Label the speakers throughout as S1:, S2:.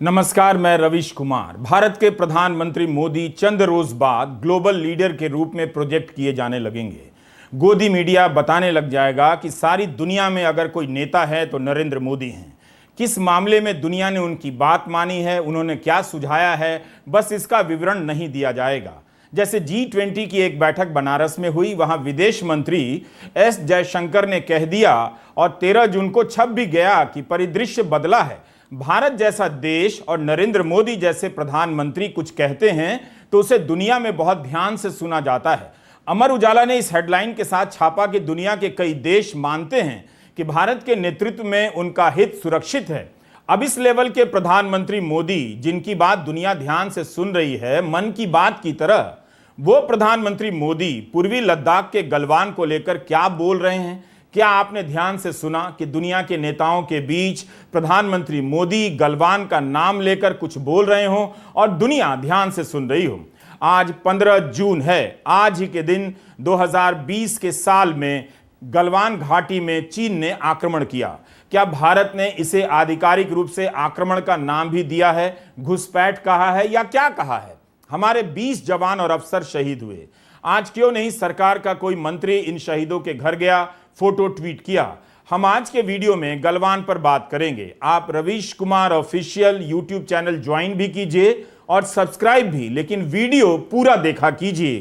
S1: नमस्कार, मैं रवीश कुमार। भारत के प्रधानमंत्री मोदी चंद रोज बाद ग्लोबल लीडर के रूप में प्रोजेक्ट किए जाने लगेंगे। गोदी मीडिया बताने लग जाएगा कि सारी दुनिया में अगर कोई नेता है तो नरेंद्र मोदी हैं। किस मामले में दुनिया ने उनकी बात मानी है, उन्होंने क्या सुझाया है, बस इसका विवरण नहीं दिया जाएगा। जैसे G20 की एक बैठक बनारस में हुई, वहां विदेश मंत्री एस जयशंकर ने कह दिया और 13 जून को छप भी गया कि परिदृश्य बदला है। भारत जैसा देश और नरेंद्र मोदी जैसे प्रधानमंत्री कुछ कहते हैं तो उसे दुनिया में बहुत ध्यान से सुना जाता है। अमर उजाला ने इस हेडलाइन के साथ छापा कि दुनिया के कई देश मानते हैं कि भारत के नेतृत्व में उनका हित सुरक्षित है। अब इस लेवल के प्रधानमंत्री मोदी, जिनकी बात दुनिया ध्यान से सुन रही है, मन की बात की तरह, वो प्रधानमंत्री मोदी पूर्वी लद्दाख के गलवान को लेकर क्या बोल रहे हैं? क्या आपने ध्यान से सुना कि दुनिया के नेताओं के बीच प्रधानमंत्री मोदी गलवान का नाम लेकर कुछ बोल रहे हों और दुनिया ध्यान से सुन रही हो? आज 15 जून है। आज ही के दिन 2020 के साल में गलवान घाटी में चीन ने आक्रमण किया। क्या भारत ने इसे आधिकारिक रूप से आक्रमण का नाम भी दिया है, घुसपैठ कहा है या क्या कहा है? हमारे 20 जवान और अफसर शहीद हुए। आज क्यों नहीं सरकार का कोई मंत्री इन शहीदों के घर गया, फोटो ट्वीट किया? हम आज के वीडियो में गलवान पर बात करेंगे। आप Ravish Kumar official YouTube channel join भी कीजिए और सब्सक्राइब भी, लेकिन वीडियो पूरा देखा कीजिए।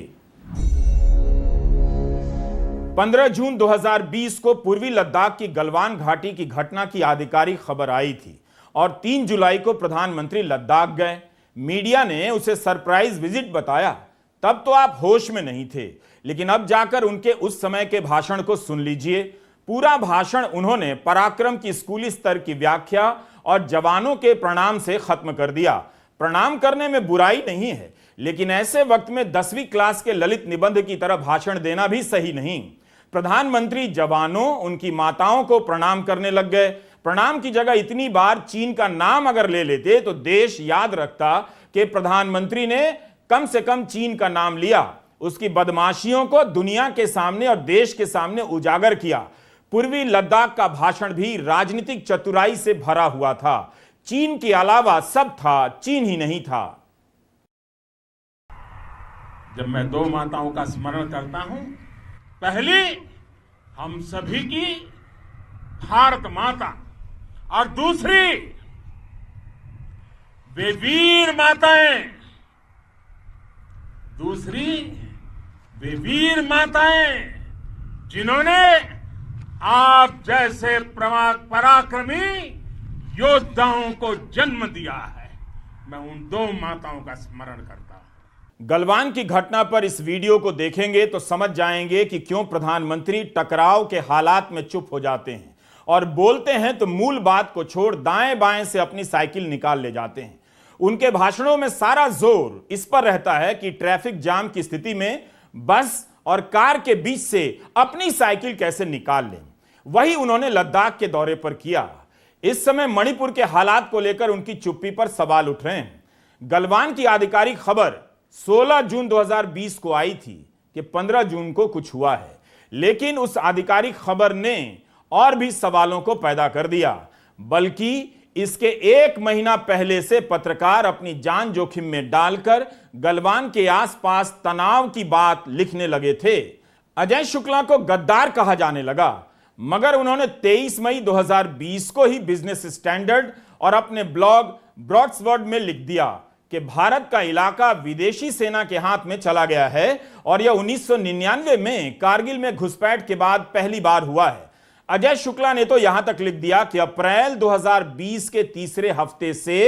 S1: 15 जून 2020 को पूर्वी लद्दाख की गलवान घाटी की घटना की आधिकारिक खबर आई थी और 3 जुलाई को प्रधानमंत्री लद्दाख गए। मीडिया ने उसे सरप्राइज विजिट बताया। तब तो आप होश में नहीं थे, लेकिन अब जाकर उनके उस समय के भाषण को सुन लीजिए। पूरा भाषण उन्होंने पराक्रम की स्कूली स्तर की व्याख्या और जवानों के प्रणाम से खत्म कर दिया। प्रणाम करने में बुराई नहीं है, लेकिन ऐसे वक्त में 10वीं क्लास के ललित निबंध की तरह भाषण देना भी सही नहीं। प्रधानमंत्री जवानों, उनकी माताओं को प्रणाम करने लग गए। प्रणाम की जगह इतनी बार चीन का नाम अगर ले लेते तो देश याद रखता कि प्रधानमंत्री ने कम से कम चीन का नाम लिया, उसकी बदमाशियों को दुनिया के सामने और देश के सामने उजागर किया। पूर्वी लद्दाख का भाषण भी राजनीतिक चतुराई से भरा हुआ था। चीन के अलावा सब था, चीन ही नहीं था।
S2: जब मैं दो माताओं का स्मरण करता हूं, पहली हम सभी की भारत माता और दूसरी वे वीर माताएं, वे वीर माताएं जिन्होंने आप जैसे पराक्रमी योद्धाओं को जन्म दिया है। मैं उन दो माताओं का स्मरण करता हूं।
S1: गलवान की घटना पर इस वीडियो को देखेंगे तो समझ जाएंगे कि क्यों प्रधानमंत्री टकराव के हालात में चुप हो जाते हैं और बोलते हैं तो मूल बात को छोड़ दाएं बाएं से अपनी साइकिल निकाल ले जाते हैं। उनके भाषणों में सारा जोर इस पर रहता है कि ट्रैफिक जाम की स्थिति में बस और कार के बीच से अपनी साइकिल कैसे निकाल लें। वही उन्होंने लद्दाख के दौरे पर किया। इस समय मणिपुर के हालात को लेकर उनकी चुप्पी पर सवाल उठ रहे हैं। गलवान की आधिकारिक खबर 16 जून 2020 को आई थी कि 15 जून को कुछ हुआ है, लेकिन उस आधिकारिक खबर ने और भी सवालों को पैदा कर दिया। बल्कि इसके 1 महीना पहले से पत्रकार अपनी जान जोखिम में डालकर गलवान के आसपास तनाव की बात लिखने लगे थे। अजय शुक्ला को गद्दार कहा जाने लगा, मगर उन्होंने 23 मई 2020 को ही बिजनेस स्टैंडर्ड और अपने ब्लॉग ब्रॉड्सवर्ड में लिख दिया कि भारत का इलाका विदेशी सेना के हाथ में चला गया है और यह 1999 में कारगिल में घुसपैठ के बाद पहली बार हुआ है। अजय शुक्ला ने तो यहां तक लिख दिया कि अप्रैल 2020 के तीसरे हफ्ते से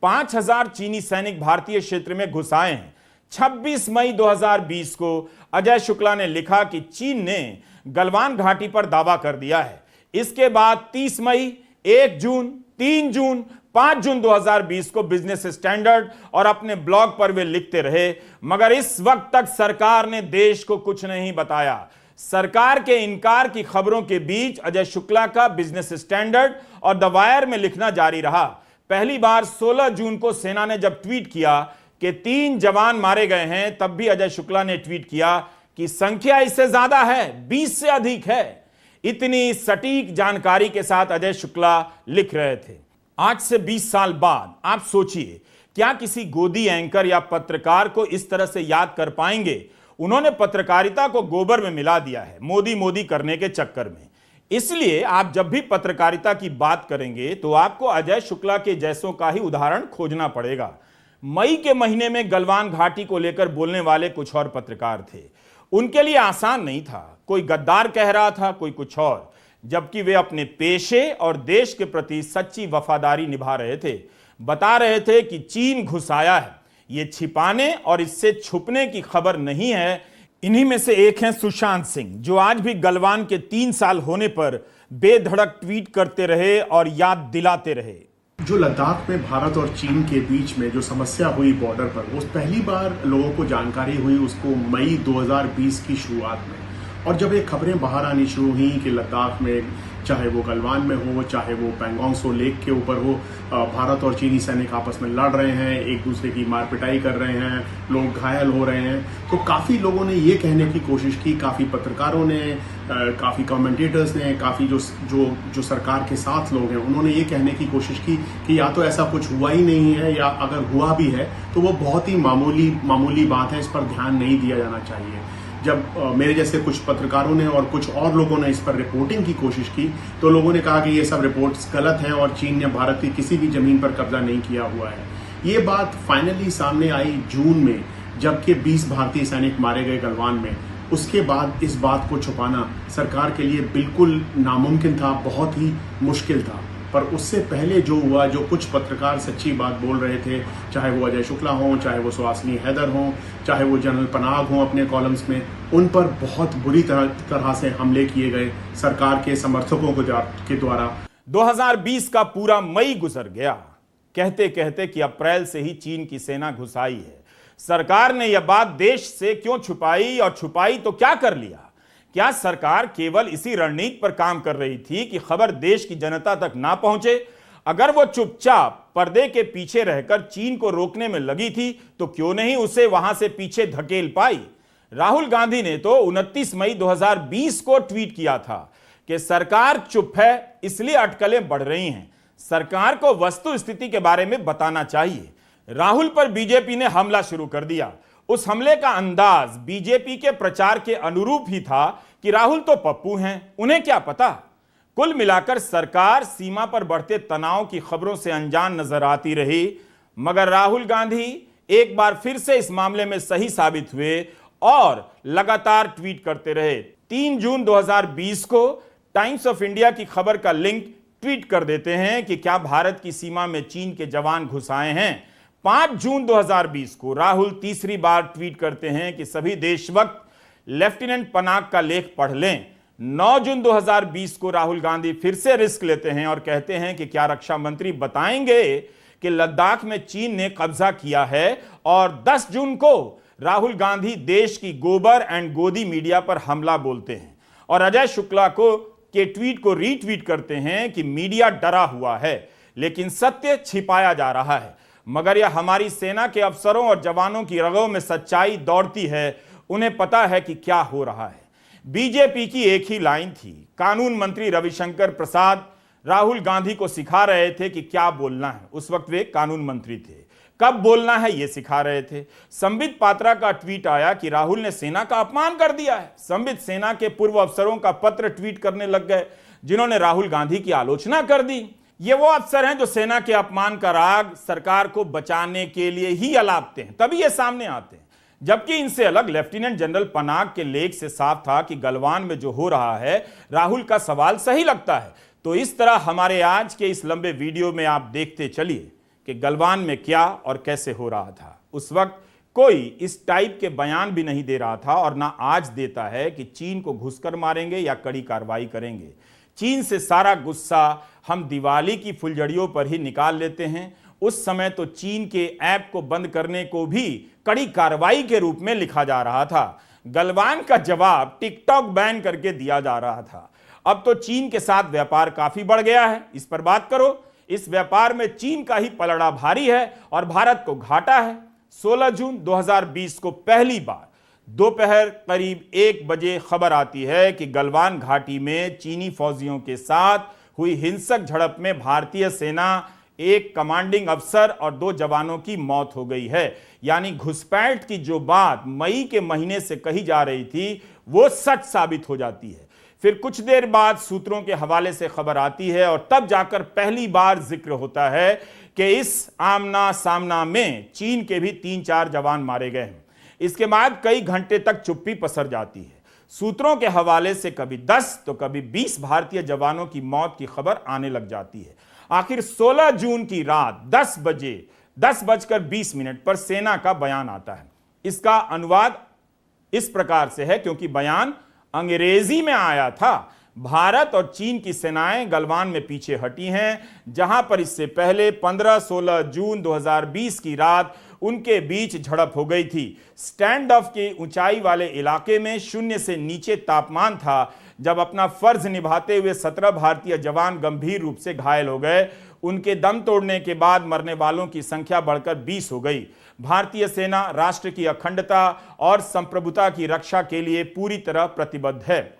S1: 5000 चीनी सैनिक भारतीय क्षेत्र में घुस आए हैं। 26 मई 2020 को अजय शुक्ला ने लिखा कि चीन ने गलवान घाटी पर दावा कर दिया है। इसके बाद 30 मई, 1 जून, 3 जून, 5 जून 2020 को बिजनेस स्टैंडर्ड और अपने ब्लॉग पर वे लिखते रहे, मगर इस वक्त तक सरकार ने देश को कुछ नहीं बताया। सरकार के इनकार की खबरों के बीच अजय शुक्ला का बिजनेस स्टैंडर्ड और द वायर में लिखना जारी रहा। पहली बार 16 जून को सेना ने जब ट्वीट किया कि 3 जवान मारे गए हैं, तब भी अजय शुक्ला ने ट्वीट किया कि संख्या इससे ज्यादा है, 20 से अधिक है। इतनी सटीक जानकारी के साथ अजय शुक्ला लिख रहे थे। आज से 20 साल बाद आप सोचिए, क्या किसी गोदी एंकर या पत्रकार को इस तरह से याद कर पाएंगे? उन्होंने पत्रकारिता को गोबर में मिला दिया है मोदी मोदी करने के चक्कर में। इसलिए आप जब भी पत्रकारिता की बात करेंगे तो आपको अजय शुक्ला के जैसों का ही उदाहरण खोजना पड़ेगा। मई के महीने में गलवान घाटी को लेकर बोलने वाले कुछ और पत्रकार थे। उनके लिए आसान नहीं था, कोई गद्दार कह रहा था, कोई कुछ और, जबकि वे अपने पेशे और देश के प्रति सच्ची वफादारी निभा रहे थे। बता रहे थे कि चीन घुस आया है, ये छिपाने और इससे छुपने की खबर नहीं है। इन्हीं में से एक हैं सुशांत सिंह, जो आज भी गलवान के 3 साल होने पर बेधड़क ट्वीट करते रहे और याद दिलाते रहे।
S3: जो लद्दाख में भारत और चीन के बीच में जो समस्या हुई बॉर्डर पर, वो पहली बार लोगों को जानकारी हुई उसको मई 2020 की शुरुआत में। और जब ये खबरें बाहर आनी शुरू हुई कि लद्दाख में, चाहे वो गलवान में हो, चाहे वो पैंगोंग सो लेक के ऊपर हो, भारत और चीनी सैनिक आपस में लड़ रहे हैं, एक दूसरे की मार पिटाई कर रहे हैं, लोग घायल हो रहे हैं, तो काफ़ी लोगों ने ये कहने की कोशिश की, काफ़ी पत्रकारों ने, काफ़ी कमेंटेटर्स ने, काफ़ी जो सरकार के साथ लोग हैं, उन्होंने ये कहने की कोशिश की कि या तो ऐसा कुछ हुआ ही नहीं है, या अगर हुआ भी है तो वो बहुत ही मामूली बात है, इस पर ध्यान नहीं दिया जाना चाहिए। जब मेरे जैसे कुछ पत्रकारों ने और कुछ और लोगों ने इस पर रिपोर्टिंग की कोशिश की, तो लोगों ने कहा कि ये सब रिपोर्ट्स गलत हैं और चीन ने भारत की किसी भी जमीन पर कब्जा नहीं किया हुआ है। ये बात फाइनली सामने आई जून में, जबकि 20 भारतीय सैनिक मारे गए गलवान में। उसके बाद इस बात को छुपाना सरकार के लिए बिल्कुल नामुमकिन था, बहुत ही मुश्किल था। पर उससे पहले जो हुआ, जो कुछ पत्रकार सच्ची बात बोल रहे थे, चाहे वो अजय शुक्ला हों, चाहे वो सुहासिनी हैदर हों, चाहे वो जनरल पनाग हों अपने कॉलम्स में, उन पर बहुत बुरी तरह से हमले किए गए सरकार के समर्थकों के द्वारा।
S1: 2020 का पूरा मई गुजर गया, कहते कहते कि अप्रैल से ही चीन की सेना घुस आई है। सरकार ने यह बात देश से क्यों छुपाई, और छुपाई तो क्या कर लिया? क्या सरकार केवल इसी रणनीति पर काम कर रही थी कि खबर देश की जनता तक ना पहुंचे? अगर वो चुपचाप पर्दे के पीछे रहकर चीन को रोकने में लगी थी तो क्यों नहीं उसे वहां से पीछे धकेल पाई? राहुल गांधी ने तो 29 मई 2020 को ट्वीट किया था कि सरकार चुप है, इसलिए अटकलें बढ़ रही हैं, सरकार को वस्तु स्थिति के बारे में बताना चाहिए। राहुल पर बीजेपी ने हमला शुरू कर दिया। उस हमले का अंदाज बीजेपी के प्रचार के अनुरूप ही था कि राहुल तो पप्पू हैं, उन्हें क्या पता। कुल मिलाकर सरकार सीमा पर बढ़ते तनाव की खबरों से अनजान नजर आती रही, मगर राहुल गांधी एक बार फिर से इस मामले में सही साबित हुए और लगातार ट्वीट करते रहे। 3 जून 2020 को टाइम्स ऑफ इंडिया की खबर का लिंक ट्वीट कर देते हैं कि क्या भारत की सीमा में चीन के जवान घुस आए हैं। 5 जून 2020 को राहुल तीसरी बार ट्वीट करते हैं कि सभी देशभक्त लेफ्टिनेंट पनाग का लेख पढ़ लें। 9 जून 2020 को राहुल गांधी फिर से रिस्क लेते हैं और कहते हैं कि क्या रक्षा मंत्री बताएंगे कि लद्दाख में चीन ने कब्जा किया है। और 10 जून को राहुल गांधी देश की गोबर एंड गोदी मीडिया पर हमला बोलते हैं और अजय शुक्ला के ट्वीट को रीट्वीट करते हैं कि मीडिया डरा हुआ है लेकिन सत्य छिपाया जा रहा है। मगर यह हमारी सेना के अफसरों और जवानों की रगों में सच्चाई दौड़ती है, उन्हें पता है कि क्या हो रहा है। बीजेपी की एक ही लाइन थी। कानून मंत्री रविशंकर प्रसाद राहुल गांधी को सिखा रहे थे कि क्या बोलना है। उस वक्त वे कानून मंत्री थे, कब बोलना है यह सिखा रहे थे। संबित पात्रा का ट्वीट आया कि राहुल ने सेना का अपमान कर दिया है। संबित सेना के पूर्व अफसरों का पत्र ट्वीट करने लग गए जिन्होंने राहुल गांधी की आलोचना कर दी। ये वो अफसर हैं जो सेना के अपमान का राग सरकार को बचाने के लिए ही अलापते हैं, तभी ये सामने आते हैं। जबकि इनसे अलग लेफ्टिनेंट जनरल पनाग के लेख से साफ था कि गलवान में जो हो रहा है राहुल का सवाल सही लगता है। तो इस तरह हमारे आज के इस लंबे वीडियो में आप देखते चलिए कि गलवान में क्या और कैसे हो रहा था। उस वक्त कोई इस टाइप के बयान भी नहीं दे रहा था और ना आज देता है कि चीन को घुसकर मारेंगे या कड़ी कार्रवाई करेंगे। चीन से सारा गुस्सा हम दिवाली की फुलझड़ियों पर ही निकाल लेते हैं। उस समय तो चीन के ऐप को बंद करने को भी कड़ी कार्रवाई के रूप में लिखा जा रहा था। गलवान का जवाब टिकटॉक बैन करके दिया जा रहा था। अब तो चीन के साथ व्यापार काफी बढ़ गया है, इस पर बात करो। इस व्यापार में चीन का ही पलड़ा भारी है और भारत को घाटा है। 16 जून 2020 को पहली बार दोपहर करीब 1 बजे खबर आती है कि गलवान घाटी में चीनी फौजियों के साथ हुई हिंसक झड़प में भारतीय सेना एक कमांडिंग अफसर और 2 जवानों की मौत हो गई है। यानी घुसपैठ की जो बात मई के महीने से कही जा रही थी वो सच साबित हो जाती है। फिर कुछ देर बाद सूत्रों के हवाले से खबर आती है और तब जाकर पहली बार जिक्र होता है कि इस आमना सामना में चीन के भी 3-4 जवान मारे गए हैं। इसके बाद कई घंटे तक चुप्पी पसर जाती है। सूत्रों के हवाले से कभी 10 तो कभी 20 भारतीय जवानों की मौत की खबर आने लग जाती है। आखिर 16 जून की रात 10:20 पर सेना का बयान आता है। इसका अनुवाद इस प्रकार से है, क्योंकि बयान अंग्रेजी में आया था। भारत और चीन की सेनाएं गलवान में पीछे हटी हैं, जहां पर इससे पहले 15-16 जून 2020 की रात उनके बीच झड़प हो गई थी। स्टैंड ऑफ के ऊंचाई वाले इलाके में 0 से नीचे तापमान था, जब अपना फर्ज निभाते हुए 17 भारतीय जवान गंभीर रूप से घायल हो गए। उनके दम तोड़ने के बाद मरने वालों की संख्या बढ़कर 20 हो गई। भारतीय सेना राष्ट्र की अखंडता और संप्रभुता की रक्षा के लिए पूरी तरह प्रतिबद्ध है।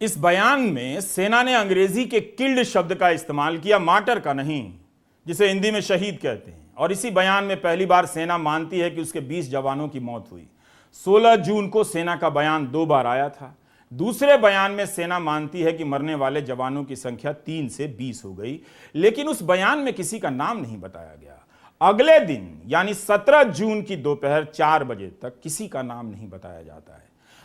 S1: इस बयान में सेना ने अंग्रेजी के किल्ड शब्द का इस्तेमाल किया, मार्टर का नहीं, जिसे हिंदी में शहीद कहते हैं। और इसी बयान में पहली बार सेना मानती है कि उसके 20 जवानों की मौत हुई। 16 जून को सेना का बयान 2 बार आया था। दूसरे बयान में सेना मानती है कि मरने वाले जवानों की संख्या 3 से 20 हो गई, लेकिन उस बयान में किसी का नाम नहीं बताया गया। अगले दिन यानी 17 जून की दोपहर 4 बजे तक किसी का नाम नहीं बताया जाता है।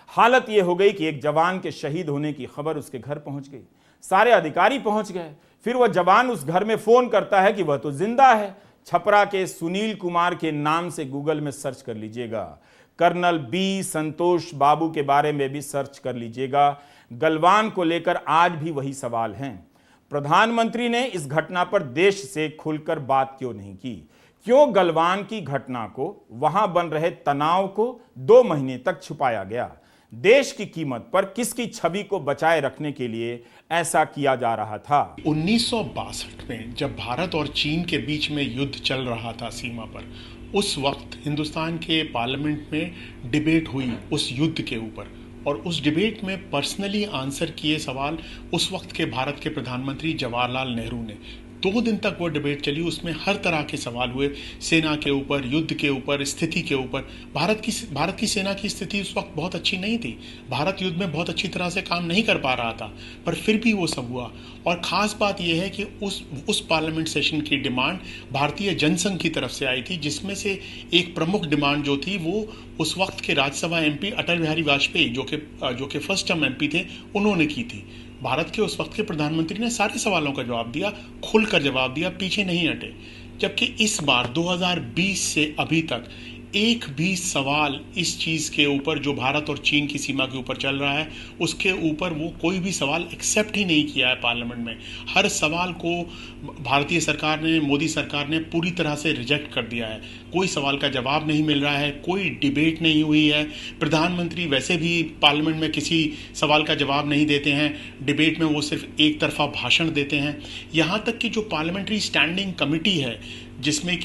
S1: हालत यह हो गई कि एक जवान के शहीद होने की खबर उसके घर पहुंच गई। सारे अधिकारी पहुंच गए। फिर वह जवान उस घर में फोन करता है कि वह तो जिंदा है। छपरा के सुनील कुमार के नाम से गूगल में सर्च कर लीजिएगा। कर्नल बी संतोष बाबू के बारे में भी सर्च कर लीजिएगा। गलवान को लेकर आज भी वही सवाल हैं। प्रधानमंत्री ने इस घटना पर देश से खुलकर बात क्यों नहीं की? क्यों गलवान की घटना को, वहां बन रहे तनाव को 2 महीने तक छुपाया गया? देश की कीमत पर किसकी छवि को बचाए रखने के लिए ऐसा किया जा रहा था?
S3: 1962 में जब भारत और चीन के बीच में युद्ध चल रहा था सीमा पर, उस वक्त हिंदुस्तान के पार्लियामेंट में डिबेट हुई उस युद्ध के ऊपर, और उस डिबेट में पर्सनली आंसर किए सवाल उस वक्त के भारत के प्रधानमंत्री जवाहरलाल नेहरू ने। 2 दिन तक वो डिबेट चली। उसमें हर तरह के सवाल हुए, सेना के ऊपर, युद्ध के ऊपर, स्थिति के ऊपर। भारत की सेना की स्थिति उस वक्त बहुत अच्छी नहीं थी। भारत युद्ध में बहुत अच्छी तरह से काम नहीं कर पा रहा था, पर फिर भी वो सब हुआ। और ख़ास बात यह है कि उस पार्लियामेंट सेशन की डिमांड भारतीय जनसंघ की तरफ से आई थी, जिसमें से एक प्रमुख डिमांड जो थी वो उस वक्त के राज्यसभा एमपी अटल बिहारी वाजपेयी, जो कि फर्स्ट टर्म एमपी थे, उन्होंने की थी। भारत के उस वक्त के प्रधानमंत्री ने सारे सवालों का जवाब दिया, खुलकर जवाब दिया, पीछे नहीं हटे। जबकि इस बार 2020 से अभी तक एक भी सवाल इस चीज़ के ऊपर जो भारत और चीन की सीमा के ऊपर चल रहा है, उसके ऊपर वो कोई भी सवाल एक्सेप्ट ही नहीं किया है पार्लियामेंट में। हर सवाल को भारतीय सरकार ने, मोदी सरकार ने पूरी तरह से रिजेक्ट कर दिया है। कोई सवाल का जवाब नहीं मिल रहा है, कोई डिबेट नहीं हुई है। प्रधानमंत्री वैसे भी पार्लियामेंट में किसी सवाल का जवाब नहीं देते हैं, डिबेट में वो सिर्फ एक तरफा भाषण देते हैं। यहाँ तक कि जो पार्लियामेंट्री स्टैंडिंग कमेटी है, जिसमें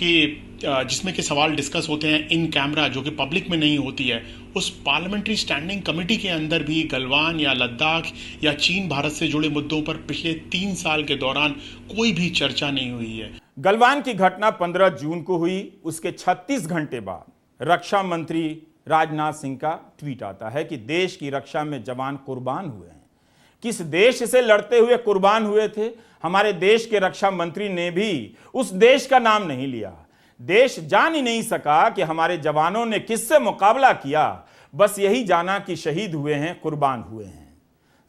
S3: के सवाल डिस्कस होते हैं इन कैमरा, जो कि पब्लिक में नहीं होती है, उस पार्लियामेंट्री स्टैंडिंग कमेटी के अंदर भी गलवान या लद्दाख या चीन भारत से जुड़े मुद्दों पर पिछले 3 साल के दौरान कोई भी चर्चा नहीं हुई है।
S1: गलवान की घटना 15 जून को हुई। उसके 36 घंटे बाद रक्षा मंत्री राजनाथ सिंह का ट्वीट आता है कि देश की रक्षा में जवान कुर्बान हुए हैं। किस देश से लड़ते हुए कुर्बान हुए थे? हमारे देश के रक्षा मंत्री ने भी उस देश का नाम नहीं लिया। देश जान ही नहीं सका कि हमारे जवानों ने किससे मुकाबला किया। बस यही जाना कि शहीद हुए हैं, कुर्बान हुए हैं।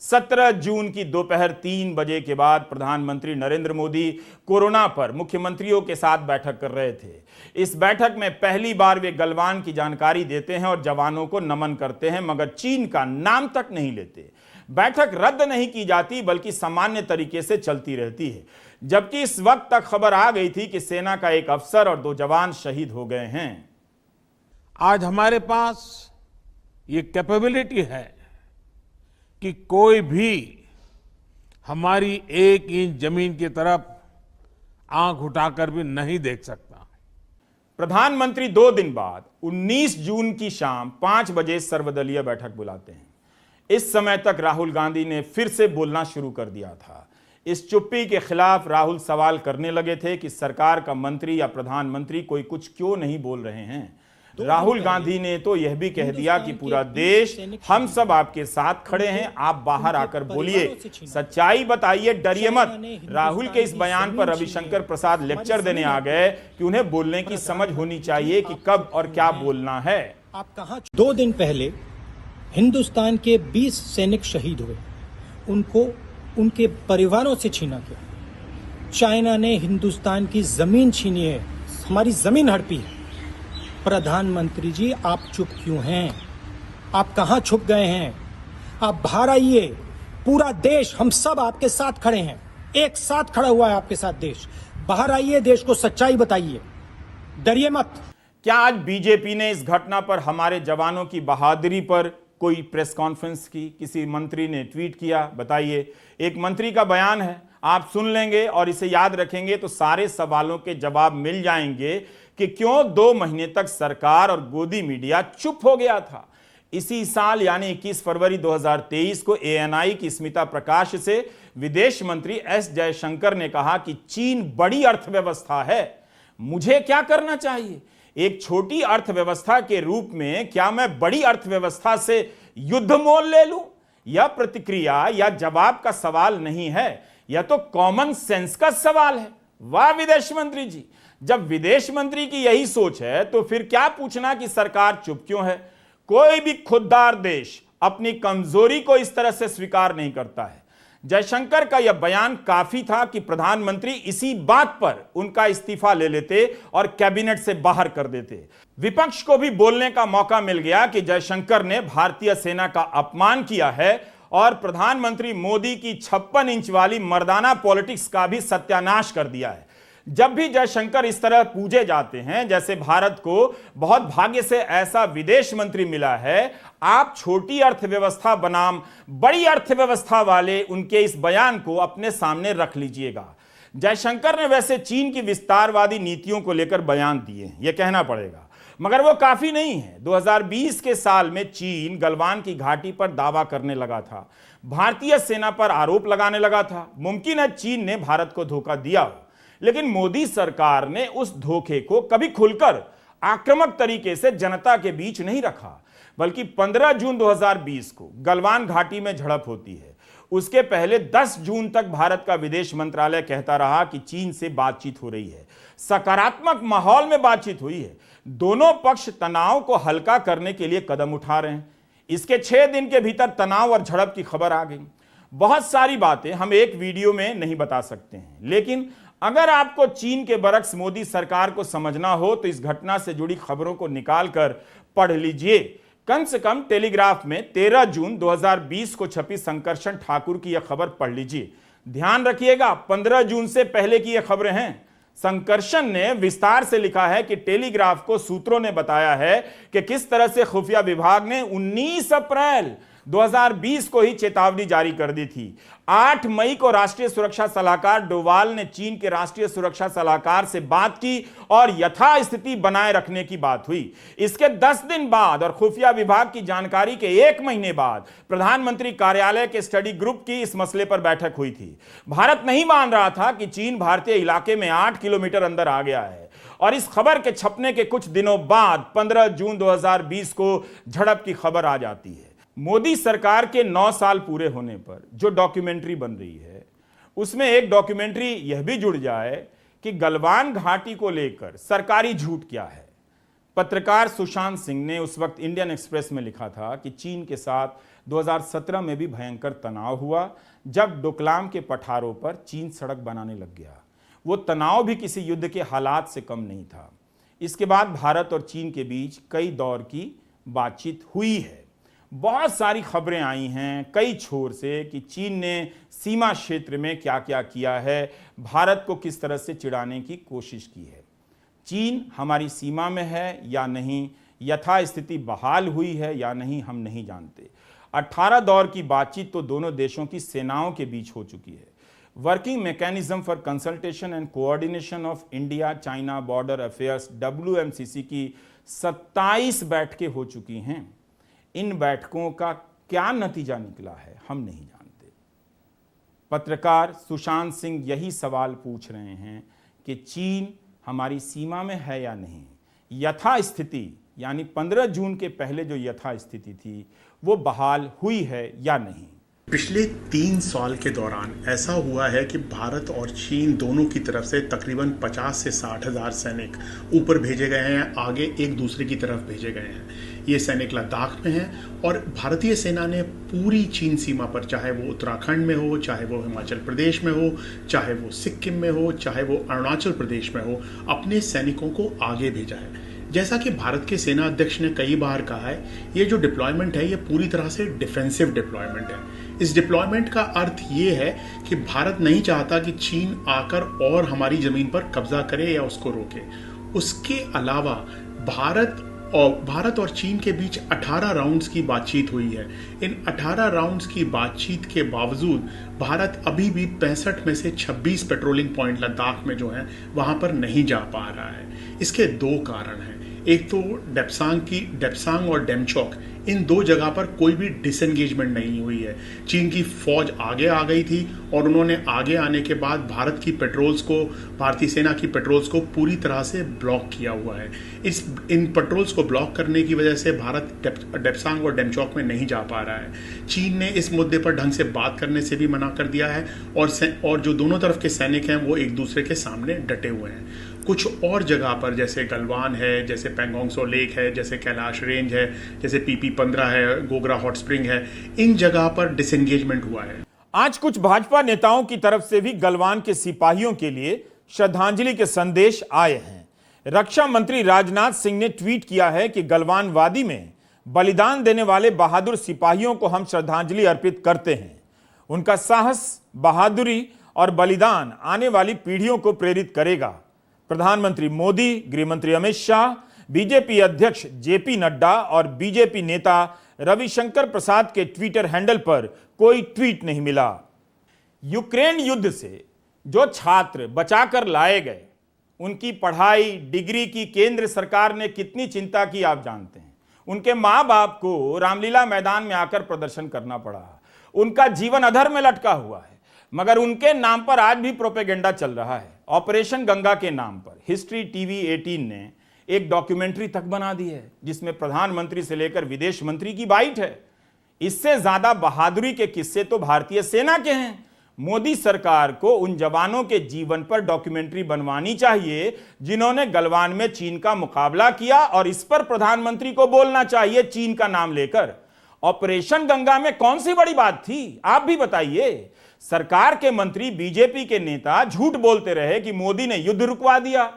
S1: 17 जून की दोपहर 3 बजे के बाद प्रधानमंत्री नरेंद्र मोदी कोरोना पर मुख्यमंत्रियों के साथ बैठक कर रहे थे। इस बैठक में पहली बार वे गलवान की जानकारी देते हैं और जवानों को नमन करते हैं, मगर चीन का नाम तक नहीं लेते। बैठक रद्द नहीं की जाती, बल्कि सामान्य तरीके से चलती रहती है। जबकि इस वक्त तक खबर आ गई थी कि सेना का एक अफसर और 2 जवान शहीद हो गए हैं।
S2: आज हमारे पास ये कैपेबिलिटी है कि कोई भी हमारी 1 इंच जमीन की तरफ आंख उठाकर भी नहीं देख सकता।
S1: प्रधानमंत्री 2 दिन बाद 19 जून की शाम 5 बजे सर्वदलीय बैठक बुलाते हैं। इस समय तक राहुल गांधी ने फिर से बोलना शुरू कर दिया था। इस चुप्पी के खिलाफ राहुल सवाल करने लगे थे कि सरकार का मंत्री या प्रधानमंत्री कोई कुछ क्यों नहीं बोल रहे हैं। राहुल गांधी ने तो यह भी कह दिया कि पूरा देश, हम सब आपके साथ खड़े हैं, आप बाहर आकर बोलिए, सच्चाई बताइए, डरिए मत। राहुल के इस बयान पर रविशंकर प्रसाद लेक्चर देने आ गए कि उन्हें बोलने की समझ होनी चाहिए कि कब और क्या बोलना है।
S4: आप कहां? 2 दिन पहले हिंदुस्तान के 20 सैनिक शहीद हुए, उनको उनके परिवारों से छीना गया। चाइना ने हिंदुस्तान की जमीन छीनी है, हमारी जमीन हड़पी है। प्रधानमंत्री जी, आप चुप क्यों हैं? आप कहां छुप गए हैं? आप बाहर आइए। पूरा देश, हम सब आपके साथ खड़े हैं, एक साथ खड़ा हुआ है आपके साथ देश। बाहर आइए, देश को सच्चाई बताइए, डरिए मत।
S1: क्या आज बीजेपी ने इस घटना पर, हमारे जवानों की बहादुरी पर कोई प्रेस कॉन्फ्रेंस की? किसी मंत्री ने ट्वीट किया? बताइए। एक मंत्री का बयान है, आप सुन लेंगे और इसे याद रखेंगे तो सारे सवालों के जवाब मिल जाएंगे कि क्यों 2 महीने तक सरकार और गोदी मीडिया चुप हो गया था। इसी साल यानी 21 फरवरी 2023 को एएनआई की स्मिता प्रकाश से विदेश मंत्री एस जयशंकर ने कहा कि चीन बड़ी अर्थव्यवस्था है, मुझे क्या करना चाहिए? एक छोटी अर्थव्यवस्था के रूप में क्या मैं बड़ी अर्थव्यवस्था से युद्ध मोल ले लूं? यह प्रतिक्रिया या जवाब का सवाल नहीं है, यह तो कॉमन सेंस का सवाल है। वाह विदेश मंत्री जी, जब विदेश मंत्री की यही सोच है तो फिर क्या पूछना कि सरकार चुप क्यों है। कोई भी खुददार देश अपनी कमजोरी को इस तरह से स्वीकार नहीं करता है। जयशंकर का यह बयान काफी था कि प्रधानमंत्री इसी बात पर उनका इस्तीफा ले लेते और कैबिनेट से बाहर कर देते। विपक्ष को भी बोलने का मौका मिल गया कि जयशंकर ने भारतीय सेना का अपमान किया है और प्रधानमंत्री मोदी की 56 इंच वाली मर्दाना पॉलिटिक्स का भी सत्यानाश कर दिया है। जब भी जयशंकर इस तरह पूजे जाते हैं जैसे भारत को बहुत भाग्य से ऐसा विदेश मंत्री मिला है, आप छोटी अर्थव्यवस्था बनाम बड़ी अर्थव्यवस्था वाले उनके इस बयान को अपने सामने रख लीजिएगा। जयशंकर ने वैसे चीन की विस्तारवादी नीतियों को लेकर बयान दिए हैं, यह कहना पड़ेगा, मगर वो काफी नहीं है। 2020 के साल में चीन गलवान की घाटी पर दावा करने लगा था, भारतीय सेना पर आरोप लगाने लगा था। मुमकिन है चीन ने भारत को धोखा दिया हो, लेकिन मोदी सरकार ने उस धोखे को कभी खुलकर आक्रामक तरीके से जनता के बीच नहीं रखा, बल्कि 15 जून 2020 को गलवान घाटी में झड़प होती है। उसके पहले 10 जून तक भारत का विदेश मंत्रालय कहता रहा कि चीन से बातचीत हो रही है, सकारात्मक माहौल में बातचीत हुई है, दोनों पक्ष तनाव को हल्का करने के लिए कदम उठा रहे हैं। इसके 6 दिन के भीतर तनाव और झड़प की खबर आ गई। बहुत सारी बातें हम एक वीडियो में नहीं बता सकते हैं, लेकिन अगर आपको चीन के बरक्स मोदी सरकार को समझना हो तो इस घटना से जुड़ी खबरों को निकालकर पढ़ लीजिए। कम से कम टेलीग्राफ में 13 जून 2020 को छपी संकर्षण ठाकुर की यह खबर पढ़ लीजिए। ध्यान रखिएगा, 15 जून से पहले की यह खबरें हैं। संकर्षण ने विस्तार से लिखा है कि टेलीग्राफ को सूत्रों ने बताया है कि किस तरह से खुफिया विभाग ने 19 अप्रैल 2020 को ही चेतावनी जारी कर दी थी। 8 मई को राष्ट्रीय सुरक्षा सलाहकार डोवाल ने चीन के राष्ट्रीय सुरक्षा सलाहकार से बात की और यथास्थिति बनाए रखने की बात हुई। इसके 10 दिन बाद और खुफिया विभाग की जानकारी के 1 महीने बाद प्रधानमंत्री कार्यालय के स्टडी ग्रुप की इस मसले पर बैठक हुई थी। भारत नहीं मान रहा था कि चीन भारतीय इलाके में 8 किलोमीटर अंदर आ गया है और इस खबर के छपने के कुछ दिनों बाद 15 जून 2020 को झड़प की खबर आ जाती है। मोदी सरकार के 9 साल पूरे होने पर जो डॉक्यूमेंट्री बन रही है उसमें एक डॉक्यूमेंट्री यह भी जुड़ जाए कि गलवान घाटी को लेकर सरकारी झूठ क्या है। पत्रकार सुशांत सिंह ने उस वक्त इंडियन एक्सप्रेस में लिखा था कि चीन के साथ 2017 में भी भयंकर तनाव हुआ जब डोकलाम के पठारों पर चीन सड़क बनाने लग गया। वो तनाव भी किसी युद्ध के हालात से कम नहीं था। इसके बाद भारत और चीन के बीच कई दौर की बातचीत हुई है। बहुत सारी खबरें आई हैं कई छोर से कि चीन ने सीमा क्षेत्र में क्या क्या किया है, भारत को किस तरह से चिढ़ाने की कोशिश की है। चीन हमारी सीमा में है या नहीं, यथास्थिति बहाल हुई है या नहीं, हम नहीं जानते। 18 दौर की बातचीत तो दोनों देशों की सेनाओं के बीच हो चुकी है। Working mechanism for consultation and coordination of India China border affairs WMCC की 27 बैठकें हो चुकी हैं। इन बैठकों का क्या नतीजा निकला है हम नहीं जानते। पत्रकार सुशांत सिंह यही सवाल पूछ रहे हैं कि चीन हमारी सीमा में है या नहीं। यथास्थिति यानी 15 जून के पहले जो यथास्थिति थी वो बहाल हुई है या नहीं।
S3: पिछले 3 साल के दौरान ऐसा हुआ है कि भारत और चीन दोनों की तरफ से तकरीबन 50 से 60 हजार सैनिक ऊपर भेजे गए हैं, आगे एक दूसरे की तरफ भेजे गए हैं। ये सैनिक लद्दाख में हैं और भारतीय सेना ने पूरी चीन सीमा पर, चाहे वो उत्तराखंड में हो, चाहे वो हिमाचल प्रदेश में हो, चाहे वो सिक्किम में हो, चाहे वो अरुणाचल प्रदेश में हो, अपने सैनिकों को आगे भेजा है। जैसा कि भारत के सेना अध्यक्ष ने कई बार कहा है, ये जो डिप्लॉयमेंट है ये पूरी तरह से डिफेंसिव डिप्लॉयमेंट है। इस डिप्लॉयमेंट का अर्थ ये है कि भारत नहीं चाहता कि चीन आकर और हमारी जमीन पर कब्जा करे या उसको रोके। उसके अलावा भारत और चीन के बीच 18 राउंड्स की बातचीत हुई है। इन 18 राउंड्स की बातचीत के बावजूद भारत अभी भी 65 में से 26 पेट्रोलिंग पॉइंट लद्दाख में जो हैं वहां पर नहीं जा पा रहा है। इसके 2 कारण हैं। एक तो डेप्सांग और डेमचौक, इन 2 जगह पर कोई भी डिसएंगेजमेंट नहीं हुई है। चीन की फौज आगे आ गई थी और उन्होंने आगे आने के बाद भारतीय सेना की पेट्रोल्स को पूरी तरह से ब्लॉक किया हुआ है। इन पेट्रोल्स को ब्लॉक करने की वजह से भारत डेप्सांग और डेमचौक में नहीं जा पा रहा है। चीन ने इस मुद्दे पर ढंग से बात करने से भी मना कर दिया है और जो दोनों तरफ के सैनिक हैं वो एक दूसरे के सामने डटे हुए हैं। कुछ और जगह पर जैसे गलवान है, जैसे पेंगोंग सो लेक है, जैसे कैलाश रेंज है, जैसे PP-15 है, गोगरा हॉट स्प्रिंग है, इन जगह पर डिसएंगेजमेंट हुआ है।
S1: आज कुछ भाजपा नेताओं की तरफ से भी गलवान के सिपाहियों के लिए श्रद्धांजलि के संदेश आए हैं। रक्षा मंत्री राजनाथ सिंह ने ट्वीट किया है कि गलवान वादी में बलिदान देने वाले बहादुर सिपाहियों को हम श्रद्धांजलि अर्पित करते हैं। उनका साहस, बहादुरी और बलिदान आने वाली पीढ़ियों को प्रेरित करेगा। प्रधानमंत्री मोदी, गृहमंत्री अमित शाह, बीजेपी अध्यक्ष JP नड्डा और बीजेपी नेता रविशंकर प्रसाद के ट्विटर हैंडल पर कोई ट्वीट नहीं मिला। यूक्रेन युद्ध से जो छात्र बचाकर लाए गए, उनकी पढ़ाई, डिग्री की केंद्र सरकार ने कितनी चिंता की आप जानते हैं। उनके मां बाप को रामलीला मैदान में आकर प्रदर्शन करना पड़ा। उनका जीवन अधर में लटका हुआ है, मगर उनके नाम पर आज भी प्रोपेगेंडा चल रहा है। ऑपरेशन गंगा के नाम पर हिस्ट्री TV 18 ने एक डॉक्यूमेंट्री तक बना दी है जिसमें प्रधानमंत्री से लेकर विदेश मंत्री की बाइट है। इससे ज्यादा बहादुरी के किस्से तो भारतीय सेना के हैं। मोदी सरकार को उन जवानों के जीवन पर डॉक्यूमेंट्री बनवानी चाहिए जिन्होंने गलवान में चीन का मुकाबला किया, और इस पर प्रधानमंत्री को बोलना चाहिए चीन का नाम लेकर। ऑपरेशन गंगा में कौन सी बड़ी बात थी, आप भी बताइए। सरकार के मंत्री, बीजेपी के नेता झूठ बोलते रहे कि मोदी ने युद्ध रुकवा दिया,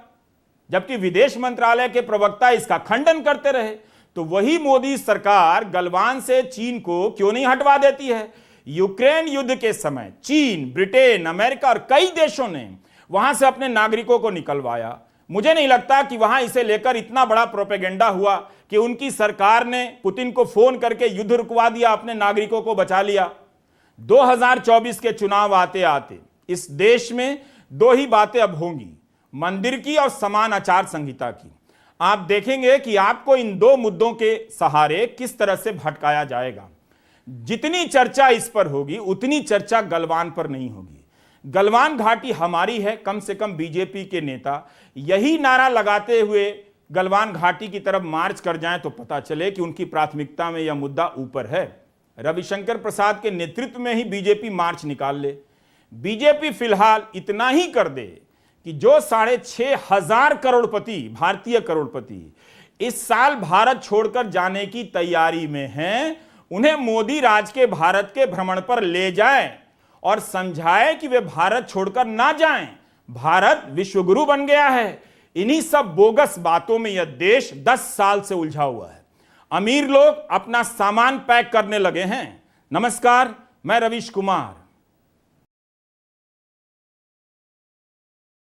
S1: जबकि विदेश मंत्रालय के प्रवक्ता इसका खंडन करते रहे। तो वही मोदी सरकार गलवान से चीन को क्यों नहीं हटवा देती है? यूक्रेन युद्ध के समय चीन, ब्रिटेन, अमेरिका और कई देशों ने वहां से अपने नागरिकों को निकलवाया। मुझे नहीं लगता कि वहां इसे लेकर इतना बड़ा प्रोपेगेंडा हुआ कि उनकी सरकार ने पुतिन को फोन करके युद्ध रुकवा दिया, अपने नागरिकों को बचा लिया। 2024 के चुनाव आते आते इस देश में 2 ही बातें अब होंगी, मंदिर की और समान आचार संहिता की। आप देखेंगे कि आपको इन 2 मुद्दों के सहारे किस तरह से भटकाया जाएगा। जितनी चर्चा इस पर होगी उतनी चर्चा गलवान पर नहीं होगी। गलवान घाटी हमारी है, कम से कम बीजेपी के नेता यही नारा लगाते हुए गलवान घाटी की तरफ मार्च कर जाएं तो पता चले कि उनकी प्राथमिकता में यह मुद्दा ऊपर है। रविशंकर प्रसाद के नेतृत्व में ही बीजेपी मार्च निकाल ले। बीजेपी फिलहाल इतना ही कर दे कि जो 6,500 करोड़पति, भारतीय करोड़पति इस साल भारत छोड़कर जाने की तैयारी में हैं, उन्हें मोदी राज के भारत के भ्रमण पर ले जाएं और समझाएं कि वे भारत छोड़कर ना जाएं। भारत विश्वगुरु बन गया है। इन्हीं सब बोगस बातों में यह देश 10 साल से उलझा हुआ है। अमीर लोग अपना सामान पैक करने लगे हैं। नमस्कार, मैं रवीश कुमार।